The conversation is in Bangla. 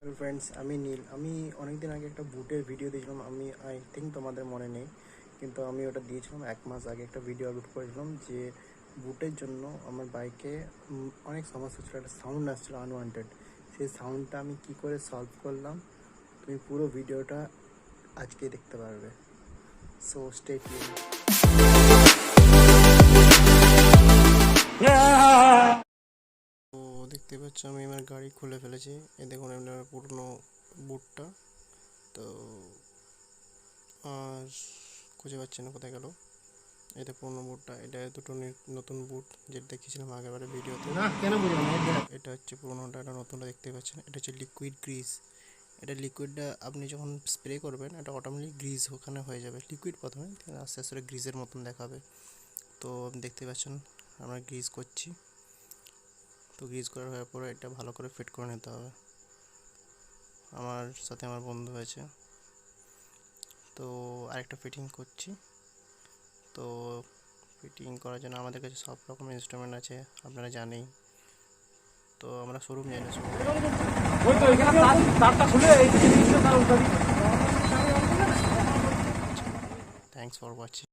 হ্যালো ফ্রেন্ডস, আমি নীল। আমি অনেকদিন আগে একটা বুটের ভিডিও দিয়েছিলাম। আই থিঙ্ক তোমাদের মনে নেই, কিন্তু আমি ওটা দিয়েছিলাম 1 মাস আগে। একটা ভিডিও আপলোড করেছিলাম যে বুটের জন্য আমার বাইকে অনেক সমস্যা ছিল, একটা সাউন্ড আসছিলো আনওয়ান্টেড। সেই সাউন্ডটা আমি কি করে সলভ করলাম তুমি পুরো ভিডিওটা আজকে দেখতে পারবে। So stay tuned. তো দেখতে পাচ্ছ আমি আমার গাড়ি খুলে ফেলেছি। এই দেখুন আমার পুরনো বুটটা। তো আর খুঁজে পাচ্ছি না কোথায় গেল। এটা পুরনো বুটটা, এটা দুটো নতুন বুট যেটা দেখিয়েছিলাম আগেরবারে ভিডিওতে। না কেন বুঝলাম না এটা হচ্ছে পুরোনোটা, এটা নতুনটা দেখতে পাচ্ছেন। এটা হচ্ছে লিকুইড গ্রিজ। এটা লিকুইডটা আপনি যখন স্প্রে করবেন এটা অটোমেটিক গ্রিজ ওখানে হয়ে যাবে। লিকুইড প্রথমে, আস্তে আস্তে গ্রিজের মতন দেখাবে। তো আপনি দেখতে পাচ্ছেন আমরা গ্রিজ করছি। তো গ্রিজ করার হওয়ার পরে এটা ভালো করে ফিট করে নিতে হবে। আমার সাথে আমার বন্ধু হয়েছে, তো আরেকটা ফিটিং করছি। তো ফিটিং করার জন্য আমাদের কাছে সব রকম ইনস্ট্রুমেন্ট আছে, আপনারা জানেই। তো আমরা শোরুম যাই না, থ্যাংকস ফর ওয়াচিং।